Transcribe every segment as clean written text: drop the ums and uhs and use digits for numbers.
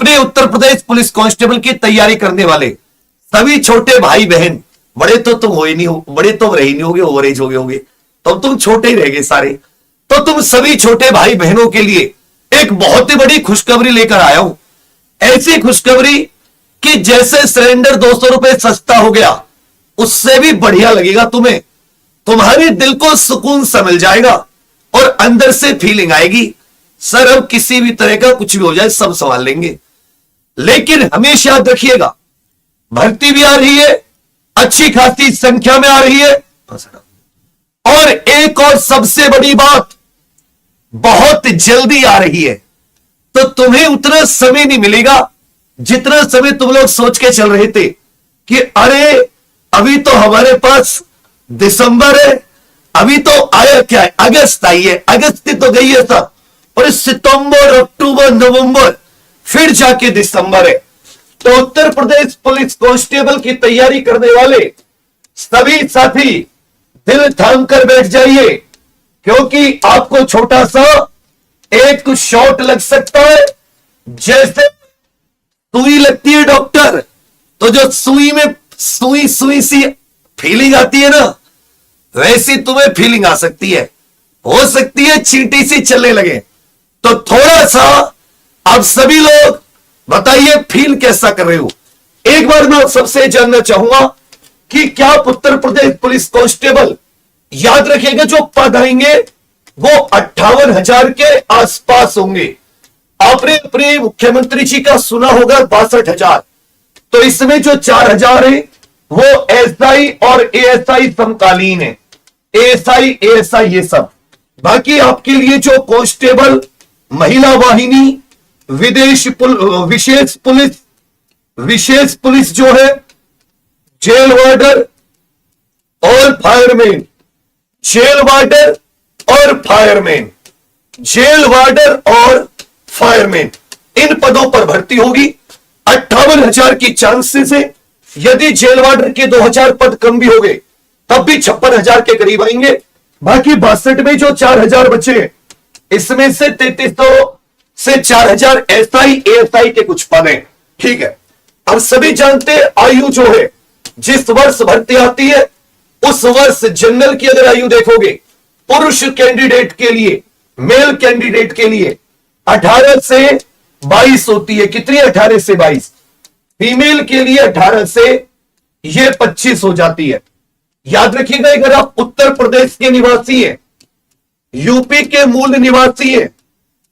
अपने Uttar Pradesh police constable की तैयारी करने वाले सभी छोटे भाई बहन, बड़े तो तुम हो ही नहीं हो, बड़े तो रहे ही नहीं होगे, ओवरेज हो गए होगे, तो तुम छोटे ही रहेंगे सारे। तो तुम सभी छोटे भाई बहनों के लिए एक बहुत ही बड़ी खुशखबरी लेकर आया हूं। ऐसी खुशखबरी कि जैसे सिलेंडर 200 रुपए सस्ता हो गया, उससे भी बढ़िया लगेगा तुम्हें। तुम्हारे दिल को सुकून सा मिल जाएगा और अंदर से फीलिंग आएगी, सर अब किसी भी तरह का कुछ भी हो जाए सब संभाल लेंगे। लेकिन हमेशा याद रखिएगा, भर्ती भी आ रही है, अच्छी खासी संख्या में आ रही है, और एक और सबसे बड़ी बात, बहुत जल्दी आ रही है। तो तुम्हें उतना समय नहीं मिलेगा जितना समय तुम लोग सोच के चल रहे थे कि अरे अभी तो हमारे पास दिसंबर है, अभी तो आया क्या है, अगस्त आई है, अगस्त की तो गई है सब, और सितंबर, अक्टूबर, नवंबर, फिर जाके दिसंबर है। तो उत्तर प्रदेश पुलिस कांस्टेबल की तैयारी करने वाले सभी साथी दिल थाम कर बैठ जाइए, क्योंकि आपको छोटा सा एक शॉट लग सकता है। जैसे सुई लगती है डॉक्टर, तो जो सुई में सुई सुई सी फीलिंग आती है ना, वैसी तुम्हें फीलिंग आ सकती है, हो सकती है चींटी सी चलने लगे। तो थोड़ा सा आप सभी लोग बताइए फील कैसा कर रहे हो। एक बार मैं सबसे जानना चाहूंगा कि क्या उत्तर प्रदेश पुलिस कांस्टेबल, याद रखिएगा जो पद आएंगे वो 58,000 के आसपास होंगे। आपने अपने मुख्यमंत्री जी का सुना होगा 62,000, तो इसमें जो 4,000 है वो एसआई और एएसआई समकालीन है, एएसआई एएसआई ये सब। बाकी आपके लिए जो कांस्टेबल, महिला वाहिनी, विशेष पुलिस जो है, जेल वार्डर और फायरमैन, जेल वार्डर और फायरमैन, जेल वार्डर और फायरमैन, इन पदों पर भर्ती होगी। 58,000 की चांसेस है। यदि जेल वार्डर के 2,000 पद कम भी हो गए तब भी 56,000 के करीब आएंगे। बाकी 62 में जो 4,000 बचे, इसमें से 3300 से 4,000 एसआई एएसआई के कुछ पद हैं। ठीक है, अब सभी जानते हैं आयु जो है, जिस वर्ष भर्ती आती है उस वर्ष जनरल की अगर आयु देखोगे, पुरुष कैंडिडेट के लिए, मेल कैंडिडेट के लिए 18 से 22 होती है। कितनी? 18 से 22। फीमेल के लिए 18 से ये 25 हो जाती है। याद रखिएगा, अगर आप उत्तर प्रदेश के निवासी हैं, यूपी के मूल निवासी हैं,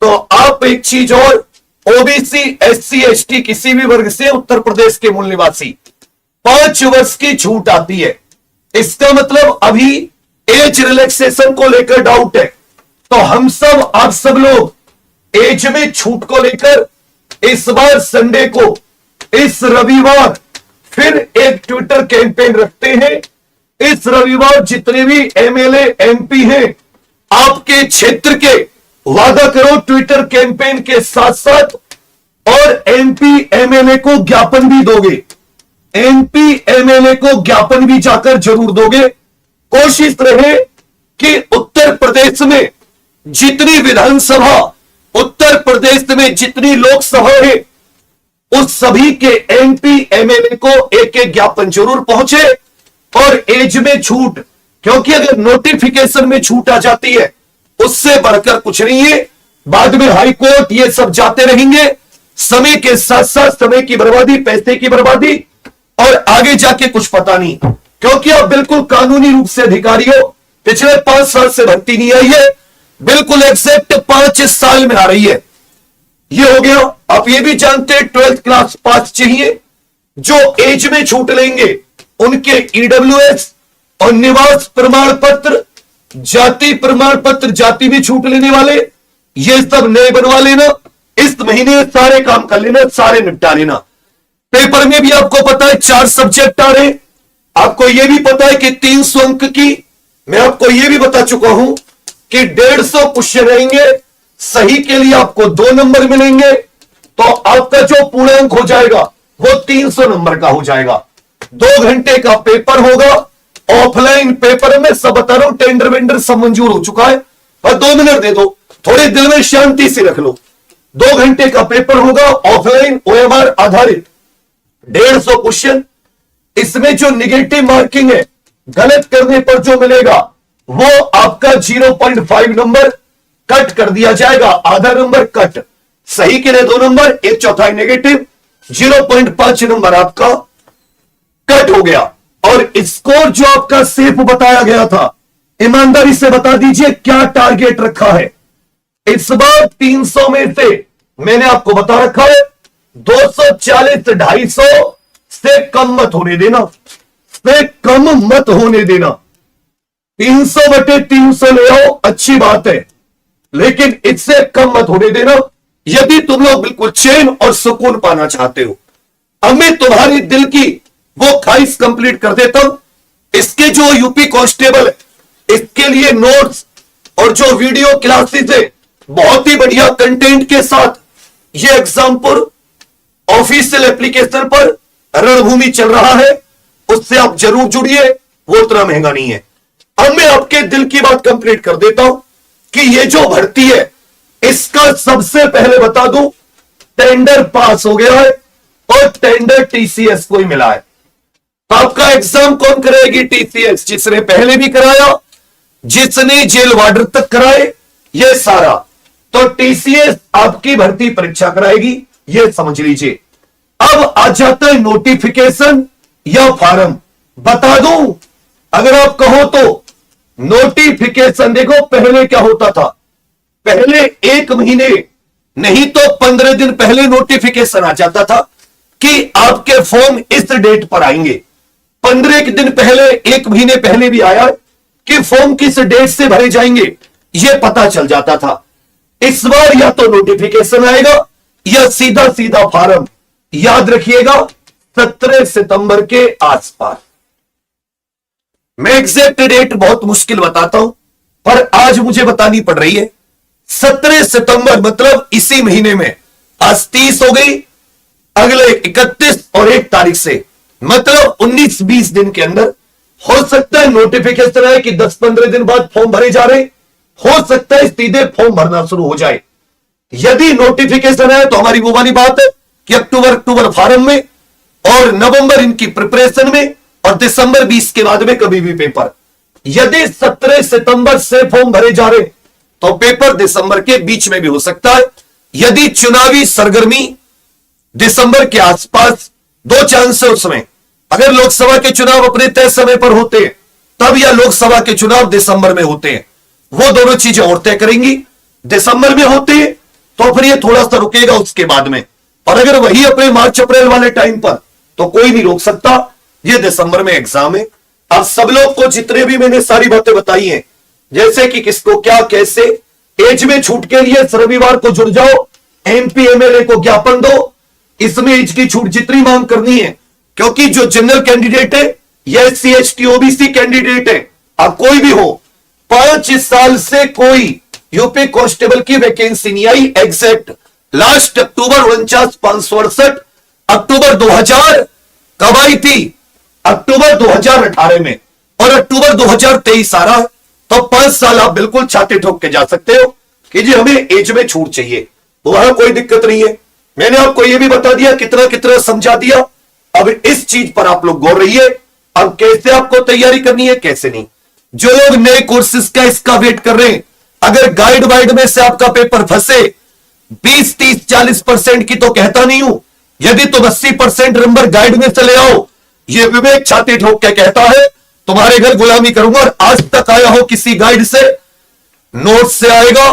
तो आप एक चीज और, ओबीसी, एससी, एसटी किसी भी वर्ग से उत्तर प्रदेश के मूल निवासी, 5 वर्ष की छूट आती है। इसका मतलब अभी एज रिलैक्सेशन को लेकर डाउट है, तो हम सब, आप सब लोग एज में छूट को लेकर इस बार संडे को, इस रविवार फिर एक ट्विटर कैंपेन रखते हैं। इस रविवार जितने भी एमएलए एमपी हैं आपके क्षेत्र के, वादा करो ट्विटर कैंपेन के साथ साथ और एमपी एमएलए को ज्ञापन भी दोगे, एमपी एमएलए को ज्ञापन भी जाकर जरूर दोगे। कोशिश रहे कि उत्तर प्रदेश में जितनी विधानसभा, उत्तर प्रदेश में जितनी लोकसभा है, उस सभी के एमपी एमएलए को एक एक ज्ञापन जरूर पहुंचे। और एज में छूट, क्योंकि अगर नोटिफिकेशन में छूट आ जाती है उससे बढ़कर कुछ नहीं है। बाद में हाई कोर्ट ये सब जाते रहेंगे, समय के साथ साथ समय की बर्बादी, पैसे की बर्बादी, और आगे जाके कुछ पता नहीं, क्योंकि आप बिल्कुल कानूनी रूप से अधिकारी हो। पिछले 5 साल से भर्ती नहीं आई है, बिल्कुल एग्जैक्ट 5 साल में आ रही है। ये हो गया। आप ये भी जानते हैं 12th क्लास पास चाहिए। जो एज में छूट लेंगे उनके ईडब्ल्यूएस और निवास प्रमाण पत्र, जाति प्रमाण पत्र, जाति भी छूट लेने वाले, ये सब नए बनवा लेना। इस महीने सारे काम कर लेना, सारे निपटा लेना। पेपर में भी आपको पता है 4 सब्जेक्ट आ रहे। आपको यह भी पता है कि 300 अंक की, मैं आपको यह भी बता चुका हूं कि 150 क्वेश्चन रहेंगे। सही के लिए आपको 2 नंबर मिलेंगे, तो आपका जो पूर्णांक हो जाएगा वो 300 नंबर का हो जाएगा। 2 घंटे का पेपर होगा। ऑफलाइन पेपर में सब बता रहा हूं, टेंडर वेंडर सब मंजूर हो चुका है, पर 2 मिनट दे दो, थोड़े दिल में शांति से रख लो। 2 घंटे का पेपर होगा, ऑफलाइन ओएमआर आधारित, 150 क्वेश्चन। इसमें जो निगेटिव मार्किंग है, गलत करने पर जो मिलेगा वो आपका 0.5 नंबर कट कर दिया जाएगा, आधा नंबर कट। सही के लिए 2 नंबर, 1/4 नेगेटिव, 0.5 नंबर आपका कट हो गया। और स्कोर जो आपका सेफ बताया गया था, ईमानदारी से बता दीजिए क्या टारगेट रखा है इस बार। 300 में से मैंने आपको बता रखा है 240 250 से कम मत होने देना, से कम मत होने देना। 300/300 ले आओ, अच्छी बात है, लेकिन इससे कम मत होने देना यदि तुम लोग बिल्कुल चैन और सुकून पाना चाहते हो। अब मैं तुम्हारी दिल की वो ख्वाहिश कंप्लीट कर देता हूं। इसके जो यूपी कांस्टेबल है, इसके लिए नोट्स और जो वीडियो क्लासेस है, बहुत ही बढ़िया कंटेंट के साथ ये एग्जामपुर ऑफिशियल एप्लीकेशन पर रणभूमि चल रहा है, उससे आप जरूर जुड़िए, वो उतना महंगा नहीं है। अब मैं आपके दिल की बात कंप्लीट कर देता हूं कि ये जो भर्ती है, इसका सबसे पहले बता दूं, टेंडर पास हो गया है और टेंडर टीसीएस को ही मिला है। आपका एग्जाम कौन कराएगी? टीसीएस, जिसने पहले भी कराया, जिसने जेल वार्डर तक कराए, ये सारा। तो टीसीएस आपकी भर्ती परीक्षा कराएगी, ये समझ लीजिए। अब आ जाता है नोटिफिकेशन या फॉर्म। बता दूं, अगर आप कहो तो नोटिफिकेशन देखो, पहले क्या होता था, पहले 1 महीने नहीं तो 15 दिन पहले नोटिफिकेशन आ जाता था कि आपके फॉर्म इस डेट पर आएंगे। 15 दिन पहले, 1 महीने पहले भी आया कि फॉर्म किस डेट से भरे जाएंगे, यह पता चल जाता था। इस बार या तो नोटिफिकेशन आएगा या सीधा सीधा फॉर्म। याद रखिएगा 17 सितंबर के आसपास। मैं एग्जैक्ट डेट बहुत मुश्किल बताता हूं, पर आज मुझे बतानी पड़ रही है। 17 सितंबर मतलब इसी महीने में, आज 30 हो गई, अगले 31 और 1 तारीख से मतलब 19-20 दिन के अंदर हो सकता है नोटिफिकेशन आए कि 10-15 दिन बाद फॉर्म भरे जा रहे, हो सकता है सीधे फॉर्म भरना शुरू हो जाए। यदि नोटिफिकेशन आए तो हमारी वो वाली बात है कि अक्टूबर फॉर्म में और नवंबर इनकी प्रिपरेशन में और दिसंबर 20 के बाद में कभी भी पेपर। यदि 17 सितंबर से फॉर्म भरे जा रहे तो पेपर दिसंबर के बीच में भी हो सकता है। यदि चुनावी सरगर्मी दिसंबर के आसपास, 2 चांस है उसमें। अगर लोकसभा के चुनाव अपने तय समय पर होते हैं तब, या लोकसभा के चुनाव दिसंबर में होते हैं, वो दोनों चीजें और तय करेंगी। दिसंबर में होते हैं तो फिर ये थोड़ा सा रुकेगा उसके बाद में, और अगर वही अपने मार्च अप्रैल वाले टाइम पर तो कोई नहीं रोक सकता। ये दिसंबर में एग्जाम है। अब सब लोग को जितने भी मैंने सारी बातें बताई हैं, जैसे कि किसको क्या कैसे, एज में छूट के लिए रविवार को जुड़ जाओ, एमपी एमएलए को ज्ञापन दो, इसमें एज की छूट जितनी मांग करनी है, क्योंकि जो जनरल कैंडिडेट है या एससी एसटी ओबीसी कैंडिडेट है, अब कोई भी हो, 5 साल से कोई यूपी कांस्टेबल की वैकेंसी नहीं आई। एग्जैक्ट लास्ट अक्टूबर 49,568 अक्टूबर 2000 कब आई थी? अक्टूबर 2018 में, और अक्टूबर 2023 आ रहा है। तो 5 साल आप बिल्कुल छाती ठोक के जा सकते हो कि जी हमें एज में छूट चाहिए, तो वहां कोई दिक्कत नहीं है। मैंने आपको यह भी बता दिया, कितना कितना समझा दिया। अब इस चीज पर आप लोग गौर रहिए, अब कैसे आपको तैयारी करनी है कैसे नहीं। जो लोग नए कोर्सेज का इसका वेट कर रहे हैं, अगर गाइड वाइड में से आपका पेपर फंसे 20, 30, 40% की, तो कहता नहीं हूं, यदि तुम 80% नंबर गाइड में से ले आओ, ये विवेक छाती ठोक के कहता है तुम्हारे घर गुलामी करूंगा। और आज तक आया हो किसी गाइड से, नोट से आएगा,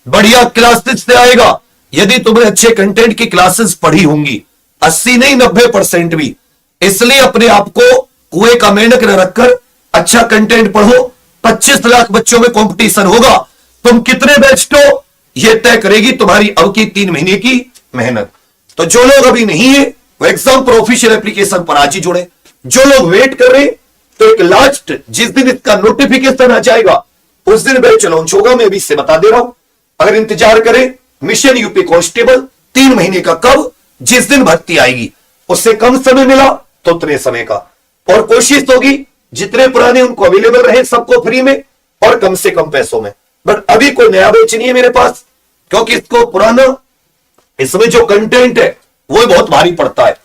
बढ़िया क्लासेस से आएगा, यदि तुमने अच्छे कंटेंट की क्लासेस पढ़ी होंगी, 80 नहीं 90% भी। इसलिए अपने आप को कुएं का मेंढक न रखकर अच्छा कंटेंट पढ़ो। 25 लाख बच्चों में कंपटीशन होगा, तुम कितने बेस्ट हो यह तय करेगी तुम्हारी अब की 3 महीने की मेहनत। तो जो लोग अभी नहीं है वो एग्जाम पर ऑफिशियल एप्लीकेशन पर आज ही जुड़े। जो लोग वेट कर रहे तो एक लास्ट, जिस दिन इसका नोटिफिकेशन आ जाएगा उस दिन बैच लॉन्च होगा। मैं अभी इससे बता दे रहा हूं, अगर इंतजार करें मिशन यूपी कांस्टेबल 3 महीने का, कब? जिस दिन भर्ती आएगी। उससे कम समय मिला तो उतने समय का, और कोशिश होगी जितने पुराने उनको अवेलेबल रहे सबको फ्री में और कम से कम पैसों में। बट अभी कोई नया बैच नहीं है मेरे पास, क्योंकि इसको पुराना इसमें जो कंटेंट है वो बहुत भारी पड़ता है।